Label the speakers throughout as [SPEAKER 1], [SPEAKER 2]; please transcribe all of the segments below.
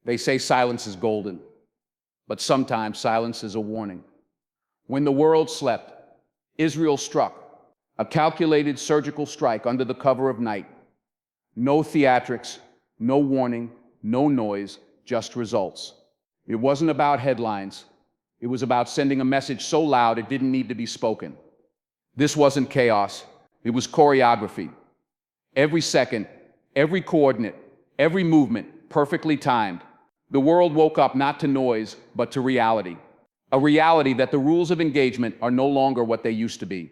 [SPEAKER 1] They say silence is golden, but sometimes silence is a warning. When the world slept, Israel struck, a calculated surgical strike under the cover of night. No theatrics, no warning, no noise, just results. It wasn't about headlines. It was about sending a message so loud it didn't need to be spoken. This wasn't chaos. It was choreography. Every second, every coordinate, every movement, perfectly timed. The world woke up not to noise, but to reality. A reality that the rules of engagement are no longer what they used to be.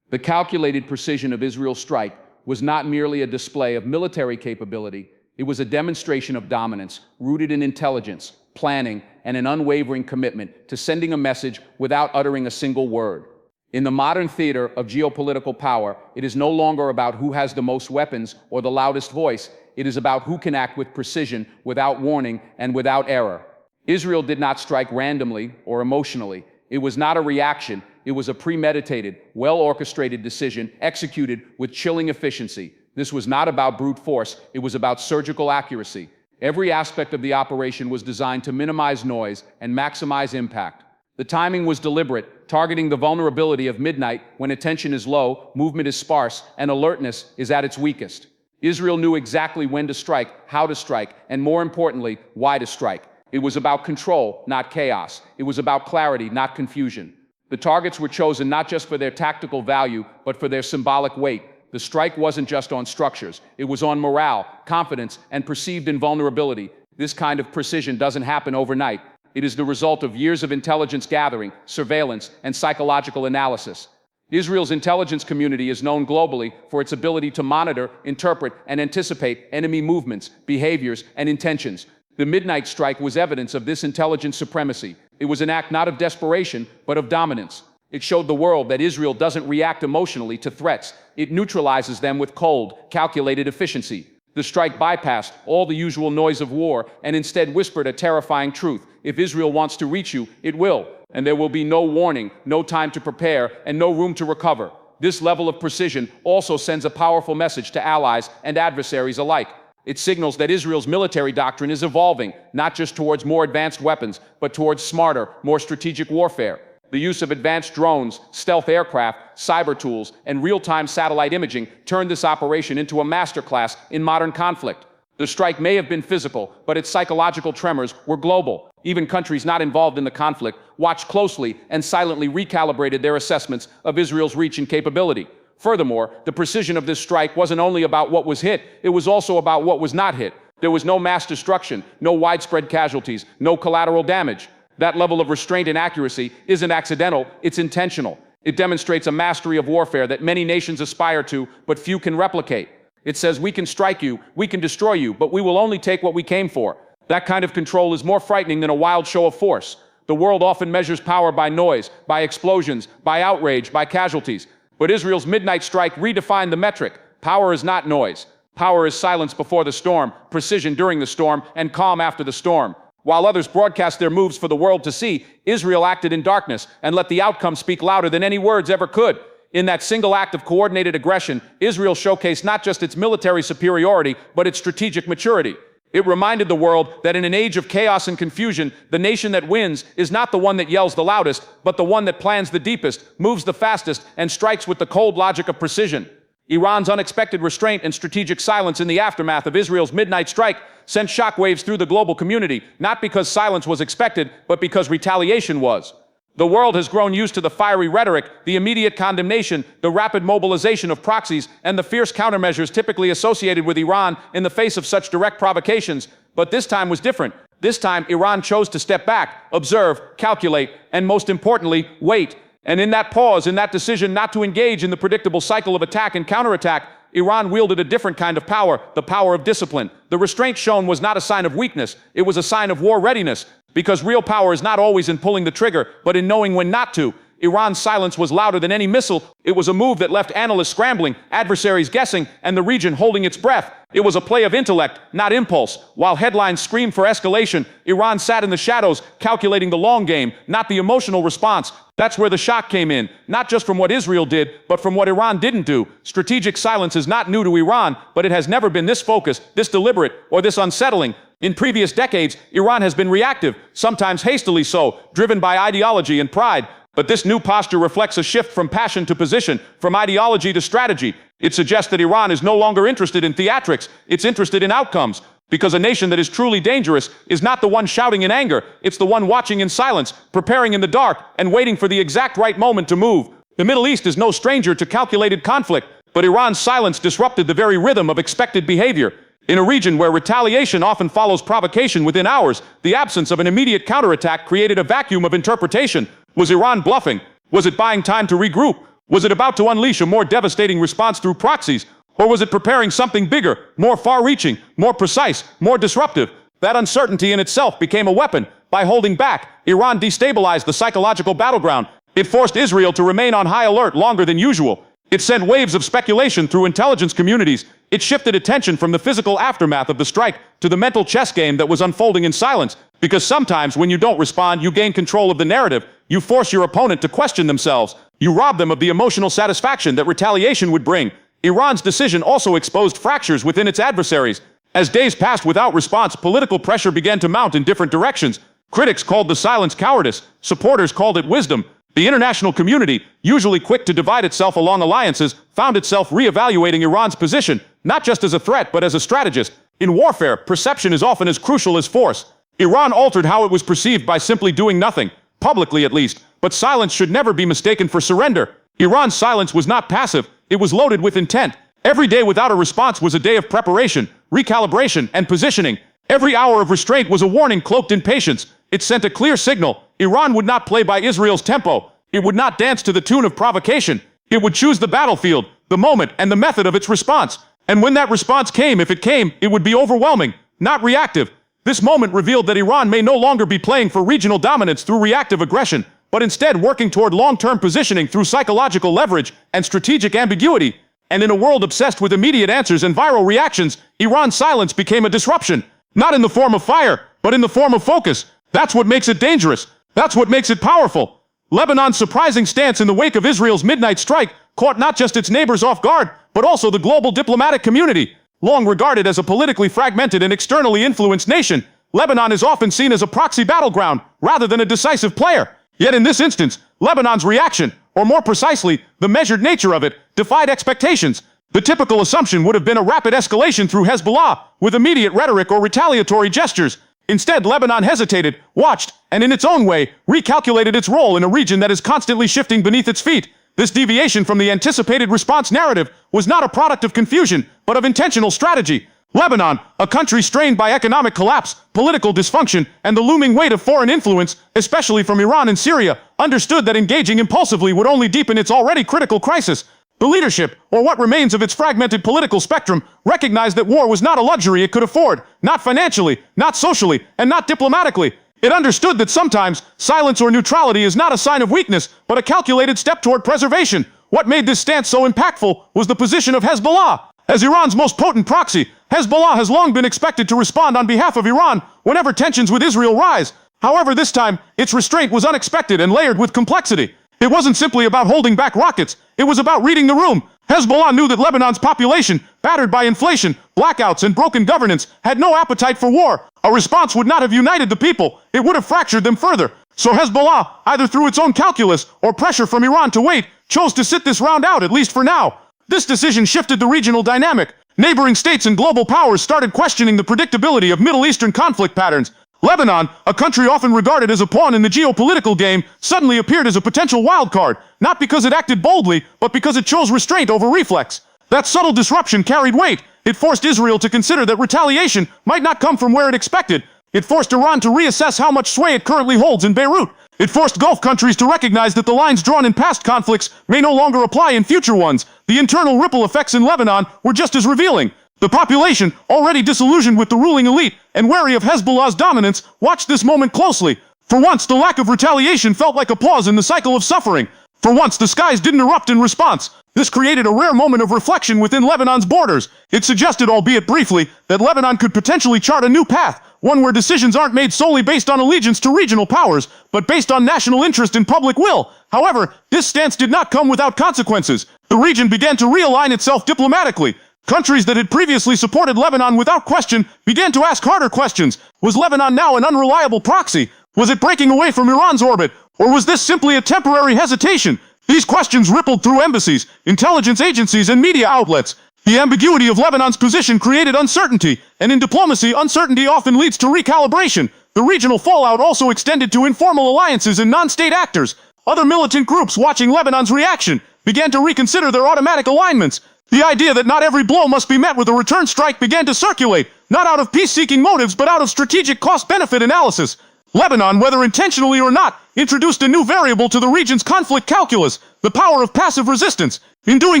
[SPEAKER 1] The calculated precision of Israel's strike was not merely a display of military capability. It was a demonstration of dominance, rooted in intelligence, planning, and an unwavering commitment to sending a message without uttering a single word. In the modern theater of geopolitical power, it is no longer about who has the most weapons or the loudest voice. It is about who can act with precision, without warning, and without error. Israel did not strike randomly or emotionally. It was not a reaction. It was a premeditated, well-orchestrated decision executed with chilling efficiency. This was not about brute force. It was about surgical accuracy. Every aspect of the operation was designed to minimize noise and maximize impact. The timing was deliberate, targeting the vulnerability of midnight when attention is low, movement is sparse, and alertness is at its weakest. Israel knew exactly when to strike, how to strike, and more importantly, why to strike. It was about control, not chaos. It was about clarity, not confusion. The targets were chosen not just for their tactical value, but for their symbolic weight. The strike wasn't just on structures. It was on morale, confidence, and perceived invulnerability. This kind of precision doesn't happen overnight. It is the result of years of intelligence gathering, surveillance, and psychological analysis. Israel's intelligence community is known globally for its ability to monitor, interpret, and anticipate enemy movements, behaviors, and intentions. The midnight strike was evidence of this intelligence supremacy. It was an act not of desperation, but of dominance. It showed the world that Israel doesn't react emotionally to threats. It neutralizes them with cold, calculated efficiency. The strike bypassed all the usual noise of war and instead whispered a terrifying truth. If Israel wants to reach you, it will. And there will be no warning, no time to prepare, and no room to recover. This level of precision also sends a powerful message to allies and adversaries alike. It signals that Israel's military doctrine is evolving, not just towards more advanced weapons, but towards smarter, more strategic warfare. The use of advanced drones, stealth aircraft, cyber tools, and real-time satellite imaging turned this operation into a masterclass in modern conflict. The strike may have been physical, but its psychological tremors were global. Even countries not involved in the conflict watched closely and silently recalibrated their assessments of Israel's reach and capability. Furthermore, the precision of this strike wasn't only about what was hit, it was also about what was not hit. There was no mass destruction, no widespread casualties, no collateral damage. That level of restraint and accuracy isn't accidental, it's intentional. It demonstrates a mastery of warfare that many nations aspire to, but few can replicate. It says, we can strike you, we can destroy you, but we will only take what we came for. That kind of control is more frightening than a wild show of force. The world often measures power by noise, by explosions, by outrage, by casualties. But Israel's midnight strike redefined the metric. Power is not noise. Power is silence before the storm, precision during the storm, and calm after the storm. While others broadcast their moves for the world to see, Israel acted in darkness and let the outcome speak louder than any words ever could. In that single act of coordinated aggression, Israel showcased not just its military superiority, but its strategic maturity. It reminded the world that in an age of chaos and confusion, the nation that wins is not the one that yells the loudest, but the one that plans the deepest, moves the fastest, and strikes with the cold logic of precision. Iran's unexpected restraint and strategic silence in the aftermath of Israel's midnight strike sent shockwaves through the global community, not because silence was expected, but because retaliation was. The world has grown used to the fiery rhetoric, the immediate condemnation, the rapid mobilization of proxies, and the fierce countermeasures typically associated with Iran in the face of such direct provocations. But this time was different. This time, Iran chose to step back, observe, calculate, and most importantly, wait. And in that pause, in that decision not to engage in the predictable cycle of attack and counterattack, Iran wielded a different kind of power, the power of discipline. The restraint shown was not a sign of weakness, it was a sign of war readiness. Because real power is not always in pulling the trigger, but in knowing when not to. Iran's silence was louder than any missile. It was a move that left analysts scrambling, adversaries guessing, and the region holding its breath. It was a play of intellect, not impulse. While headlines screamed for escalation, Iran sat in the shadows, calculating the long game, not the emotional response. That's where the shock came in, not just from what Israel did, but from what Iran didn't do. Strategic silence is not new to Iran, but it has never been this focused, this deliberate, or this unsettling.
[SPEAKER 2] In previous decades, Iran has been reactive, sometimes hastily so, driven by ideology and pride. But this new posture reflects a shift from passion to position, from ideology to strategy. It suggests that Iran is no longer interested in theatrics, it's interested in outcomes. Because a nation that is truly dangerous is not the one shouting in anger, it's the one watching in silence, preparing in the dark, and waiting for the exact right moment to move. The Middle East is no stranger to calculated conflict, but Iran's silence disrupted the very rhythm of expected behavior. In a region where retaliation often follows provocation within hours, the absence of an immediate counterattack created a vacuum of interpretation. Was Iran bluffing? Was it buying time to regroup? Was it about to unleash a more devastating response through proxies? Or was it preparing something bigger, more far-reaching, more precise, more disruptive? That uncertainty in itself became a weapon. By holding back, Iran destabilized the psychological battleground. It forced Israel to remain on high alert longer than usual. It sent waves of speculation through intelligence communities. It shifted attention from the physical aftermath of the strike to the mental chess game that was unfolding in silence. Because sometimes when you don't respond, you gain control of the narrative. You force your opponent to question themselves. You rob them of the emotional satisfaction that retaliation would bring. Iran's decision also exposed fractures within its adversaries. As days passed without response, political pressure began to mount in different directions. Critics called the silence cowardice. Supporters called it wisdom. The international community, usually quick to divide itself along alliances, found itself re-evaluating Iran's position, not just as a threat but as a strategist. In warfare, perception is often as crucial as force. Iran altered how it was perceived by simply doing nothing, publicly at least, but silence should never be mistaken for surrender. Iran's silence was not passive, it was loaded with intent. Every day without a response was a day of preparation, recalibration, and positioning. Every hour of restraint was a warning cloaked in patience. It sent a clear signal. Iran would not play by Israel's tempo. It would not dance to the tune of provocation. It would choose the battlefield, the moment, and the method of its response. And when that response came, if it came, it would be overwhelming, not reactive. This moment revealed that Iran may no longer be playing for regional dominance through reactive aggression, but instead working toward long-term positioning through psychological leverage and strategic ambiguity. And in a world obsessed with immediate answers and viral reactions, Iran's silence became a disruption. Not in the form of fire, but in the form of focus. That's what makes it dangerous. That's what makes it powerful. Lebanon's surprising stance in the wake of Israel's midnight strike caught not just its neighbors off guard, but also the global diplomatic community. Long regarded as a politically fragmented and externally influenced nation, Lebanon is often seen as a proxy battleground rather than a decisive player. Yet in this instance, Lebanon's reaction, or more precisely, the measured nature of it, defied expectations. The typical assumption would have been a rapid escalation through Hezbollah, with immediate rhetoric or retaliatory gestures. Instead, Lebanon hesitated, watched, and in its own way, recalculated its role in a region that is constantly shifting beneath its feet. This deviation from the anticipated response narrative was not a product of confusion, but of intentional strategy. Lebanon, a country strained by economic collapse, political dysfunction, and the looming weight of foreign influence, especially from Iran and Syria, understood that engaging impulsively would only deepen its already critical crisis. The leadership, or what remains of its fragmented political spectrum, recognized that war was not a luxury it could afford, not financially, not socially, and not diplomatically. It understood that sometimes silence or neutrality is not a sign of weakness, but a calculated step toward preservation. What made this stance so impactful was the position of Hezbollah. As Iran's most potent proxy, Hezbollah has long been expected to respond on behalf of Iran whenever tensions with Israel rise. However, this time, its restraint was unexpected and layered with complexity. It wasn't simply about holding back rockets, it was about reading the room. Hezbollah knew that Lebanon's population, battered by inflation, blackouts, and broken governance, had no appetite for war. A response would not have united the people, it would have fractured them further. So Hezbollah, either through its own calculus or pressure from Iran to wait, chose to sit this round out, at least for now. This decision shifted the regional dynamic. Neighboring states and global powers started questioning the predictability of Middle Eastern conflict patterns. Lebanon, a country often regarded as a pawn in the geopolitical game, suddenly appeared as a potential wildcard, not because it acted boldly, but because it chose restraint over reflex. That subtle disruption carried weight. It forced Israel to consider that retaliation might not come from where it expected. It forced Iran to reassess how much sway it currently holds in Beirut. It forced Gulf countries to recognize that the lines drawn in past conflicts may no longer apply in future ones. The internal ripple effects in Lebanon were just as revealing. The population, already disillusioned with the ruling elite and wary of Hezbollah's dominance, watched this moment closely. For once, the lack of retaliation felt like a pause in the cycle of suffering. For once, the skies didn't erupt in response. This created a rare moment of reflection within Lebanon's borders. It suggested, albeit briefly, that Lebanon could potentially chart a new path, one where decisions aren't made solely based on allegiance to regional powers, but based on national interest and public will. However, this stance did not come without consequences. The region began to realign itself diplomatically. Countries that had previously supported Lebanon without question began to ask harder questions. Was Lebanon now an unreliable proxy? Was it breaking away from Iran's orbit? Or was this simply a temporary hesitation? These questions rippled through embassies, intelligence agencies, and media outlets. The ambiguity of Lebanon's position created uncertainty, and in diplomacy, uncertainty often leads to recalibration. The regional fallout also extended to informal alliances and non-state actors. Other militant groups watching Lebanon's reaction began to reconsider their automatic alignments. The idea that not every blow must be met with a return strike began to circulate, not out of peace-seeking motives but out of strategic cost-benefit analysis. Lebanon, whether intentionally or not, introduced a new variable to the region's conflict calculus, the power of passive resistance. In doing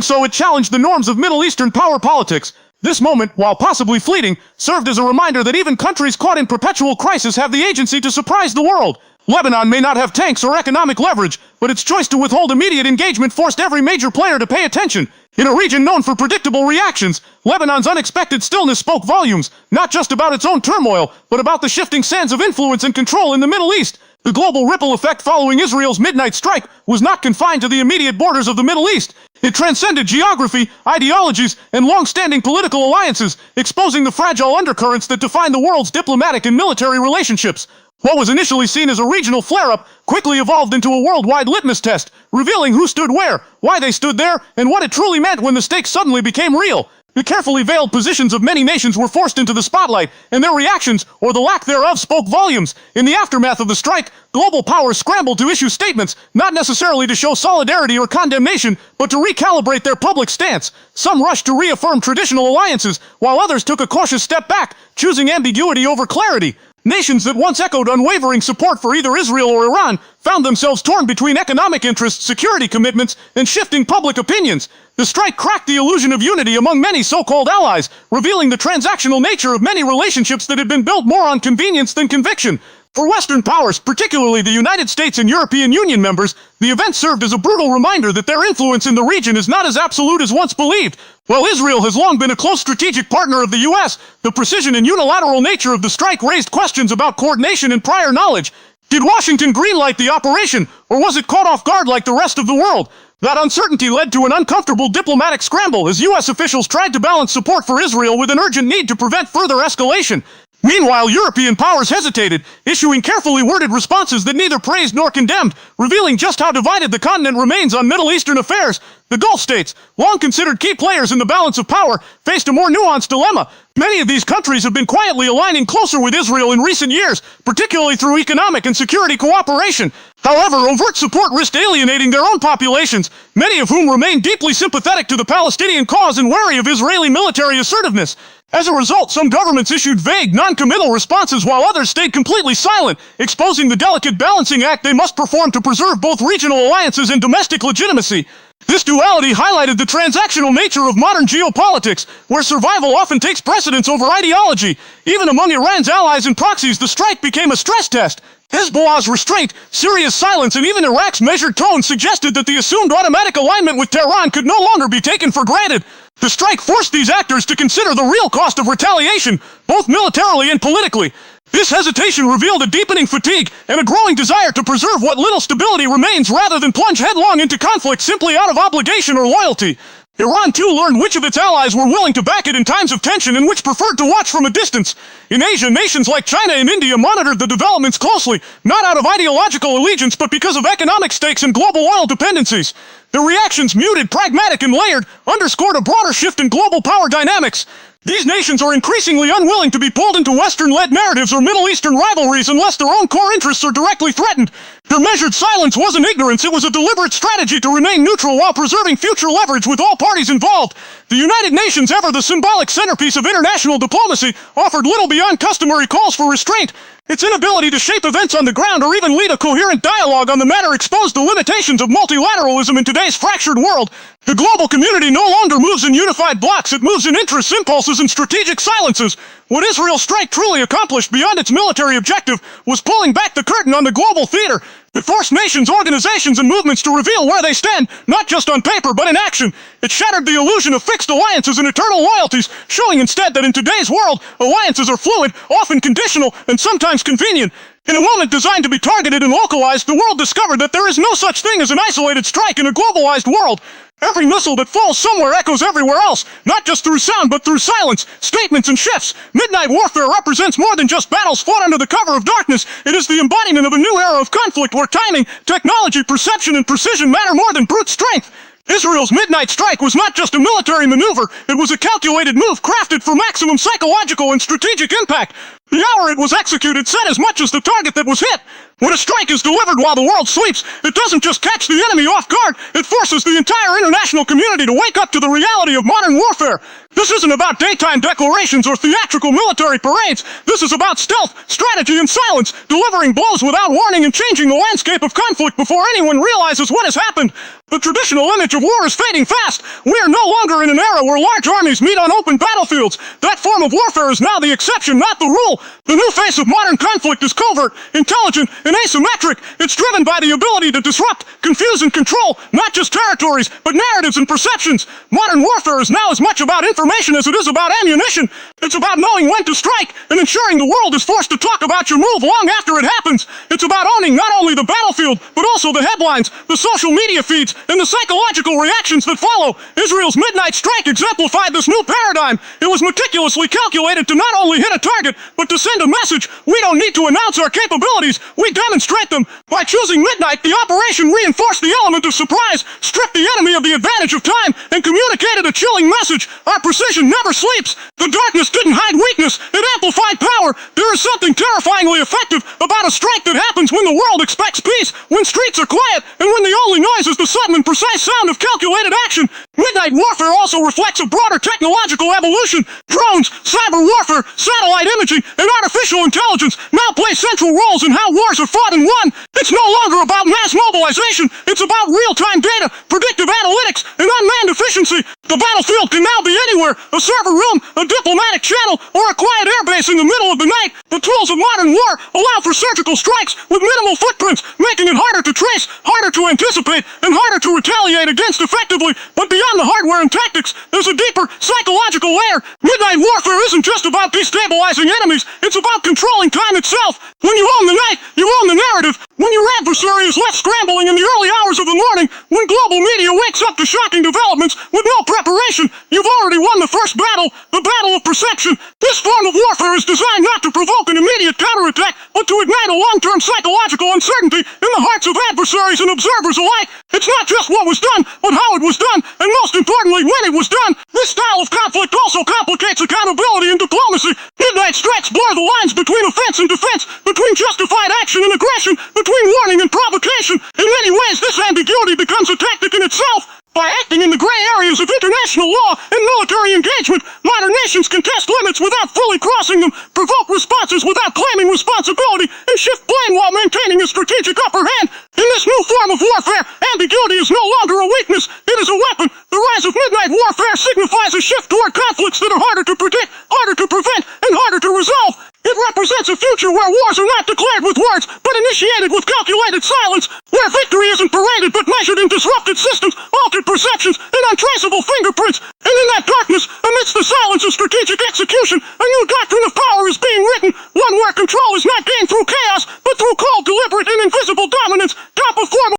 [SPEAKER 2] so, it challenged the norms of Middle Eastern power politics. This moment, while possibly fleeting, served as a reminder that even countries caught in perpetual crisis have the agency to surprise the world. Lebanon may not have tanks or economic leverage, but its choice to withhold immediate engagement forced every major player to pay attention. In a region known for predictable reactions, Lebanon's unexpected stillness spoke volumes, not just about its own turmoil, but about the shifting sands of influence and control in the Middle East. The global ripple effect following Israel's midnight strike was not confined to the immediate borders of the Middle East. It transcended geography, ideologies, and long-standing political alliances, exposing the fragile undercurrents that define the world's diplomatic and military relationships. What was initially seen as a regional flare-up quickly evolved into a worldwide litmus test, revealing who stood where, why they stood there, and what it truly meant when the stakes suddenly became real. The carefully veiled positions of many nations were forced into the spotlight, and their reactions, or the lack thereof, spoke volumes. In the aftermath of the strike, global powers scrambled to issue statements, not necessarily to show solidarity or condemnation, but to recalibrate their public stance. Some rushed to reaffirm traditional alliances, while others took a cautious step back, choosing ambiguity over clarity. Nations that once echoed unwavering support for either Israel or Iran found themselves torn between economic interests, security commitments, and shifting public opinions. The strike cracked the illusion of unity among many so-called allies, revealing the transactional nature of many relationships that had been built more on convenience than conviction. For Western powers, particularly the United States and European Union members, the event served as a brutal reminder that their influence in the region is not as absolute as once believed. While Israel has long been a close strategic partner of the U.S., the precision and unilateral nature of the strike raised questions about coordination and prior knowledge. Did Washington greenlight the operation, or was it caught off guard like the rest of the world? That uncertainty led to an uncomfortable diplomatic scramble as U.S. officials tried to balance support for Israel with an urgent need to prevent further escalation. Meanwhile, European powers hesitated, issuing carefully worded responses that neither praised nor condemned, revealing just how divided the continent remains on Middle Eastern affairs. The Gulf states, long considered key players in the balance of power, faced a more nuanced dilemma. Many of these countries have been quietly aligning closer with Israel in recent years, particularly through economic and security cooperation. However, overt support risked alienating their own populations, many of whom remain deeply sympathetic to the Palestinian cause and wary of Israeli military assertiveness. As a result, some governments issued vague, non-committal responses while others stayed completely silent, exposing the delicate balancing act they must perform to preserve both regional alliances and domestic legitimacy. This duality highlighted the transactional nature of modern geopolitics, where survival often takes precedence over ideology. Even among Iran's allies and proxies, the strike became a stress test. Hezbollah's restraint, Syria's silence, and even Iraq's measured tone suggested that the assumed automatic alignment with Tehran could no longer be taken for granted. The strike forced these actors to consider the real cost of retaliation, both militarily and politically. This hesitation revealed a deepening fatigue and a growing desire to preserve what little stability remains rather than plunge headlong into conflict simply out of obligation or loyalty. Iran, too, learned which of its allies were willing to back it in times of tension and which preferred to watch from a distance. In Asia, nations like China and India monitored the developments closely, not out of ideological allegiance but because of economic stakes and global oil dependencies. Their reactions, muted, pragmatic, and layered, underscored a broader shift in global power dynamics. These nations are increasingly unwilling to be pulled into Western-led narratives or Middle Eastern rivalries unless their own core interests are directly threatened. Their measured silence wasn't ignorance, it was a deliberate strategy to remain neutral while preserving future leverage with all parties involved. The United Nations, ever the symbolic centerpiece of international diplomacy, offered little beyond customary calls for restraint. Its inability to shape events on the ground or even lead a coherent dialogue on the matter exposed the limitations of multilateralism in today's fractured world. The global community no longer moves in unified blocks, it moves in interests, impulses, and strategic silences. What Israel's strike truly accomplished beyond its military objective was pulling back the curtain on the global theater. It forced nations, organizations, and movements to reveal where they stand, not just on paper, but in action. It shattered the illusion of fixed alliances and eternal loyalties, showing instead that in today's world, alliances are fluid, often conditional, and sometimes convenient.
[SPEAKER 3] In a moment designed to be targeted and localized, the world discovered that there is no such thing as an isolated strike in a globalized world. Every missile that falls somewhere echoes everywhere else, not just through sound but through silence, statements and shifts. Midnight warfare represents more than just battles fought under the cover of darkness. It is the embodiment of a new era of conflict where timing, technology, perception, and precision matter more than brute strength. Israel's midnight strike was not just a military maneuver, it was a calculated move crafted for maximum psychological and strategic impact. The hour it was executed said as much as the target that was hit. When a strike is delivered while the world sleeps, it doesn't just catch the enemy off guard, it forces the entire international community to wake up to the reality of modern warfare. This isn't about daytime declarations or theatrical military parades. This is about stealth, strategy, and silence, delivering blows without warning and changing the landscape of conflict before anyone realizes what has happened. The traditional image of war is fading fast. We are no longer in an era where large armies meet on open battlefields. That form of warfare is now the exception, not the rule. The new face of modern conflict is covert, intelligent, and asymmetric. It's driven by the ability to disrupt, confuse, and control not just territories, but narratives and perceptions. Modern warfare is now as much about information as it is about ammunition. It's about knowing when to strike and ensuring the world is forced to talk about your move long after it happens. It's about owning not only the battlefield, but also the headlines, the social media feeds, and the psychological reactions that follow. Israel's midnight strike exemplified this new paradigm. It was meticulously calculated to not only hit a target, but to send a message. We don't need to announce our capabilities. We demonstrate them. By choosing midnight, the operation reinforced the element of surprise, stripped the enemy of the advantage of time, and communicated a chilling message. Our precision never sleeps. The darkness didn't hide weakness. It amplified power. There is something terrifyingly effective about a strike that happens when the world expects peace, when streets are quiet, and when the only noise is the sudden and precise sound of calculated action. Midnight warfare also reflects a broader technological evolution. Drones, cyber warfare, satellite imaging, and artificial intelligence now play central roles in how wars are fought and won. It's no longer about mass mobilization. It's about real-time data, predictive analytics, and unmanned efficiency. The battlefield can now be anywhere, a server room, a diplomatic channel, or a quiet airbase in the middle of the night. The tools of modern war allow for surgical strikes with minimal footprints, making it harder to trace, harder to anticipate, and harder to retaliate against effectively. But beyond the hardware and tactics, there's a deeper psychological layer. Midnight warfare isn't just about destabilizing enemies, it's about controlling time itself. When you own the night, you own the narrative. When your adversary is left scrambling in the early hours of the morning, when global media wakes up to shocking developments with no preparation, you've already won the first battle, the battle of perception. This form of warfare is designed not to provoke an immediate counterattack, but to ignite a long-term psychological uncertainty in the hearts of adversaries and observers alike. It's not just what was done, but how it was done, and most importantly, when it was done. This style of conflict also complicates accountability and diplomacy. Midnight strikes blur the lines between offense and defense, between justified action and aggression, between warning and provocation. In many ways, this ambiguity becomes a tactic in itself. By acting in the gray areas of international law and military engagement, modern nations can test limits without fully crossing them, provoke responses without claiming responsibility, and shift blame while maintaining a strategic upper hand. In this new form of warfare, ambiguity is no longer a weakness, it is a weapon. The rise of midnight warfare signifies a shift toward conflicts that are harder to predict, harder to prevent, and harder to resolve. It represents a future where wars are not declared with words, but initiated with calculated silence, where victory isn't paraded but measured in disrupted systems, altered perceptions, and untraceable fingerprints. And in that darkness, amidst the silence of strategic execution, a new doctrine of power is being written, one where control is not gained through chaos, but through cold, deliberate, and invisible dominance. Top of formal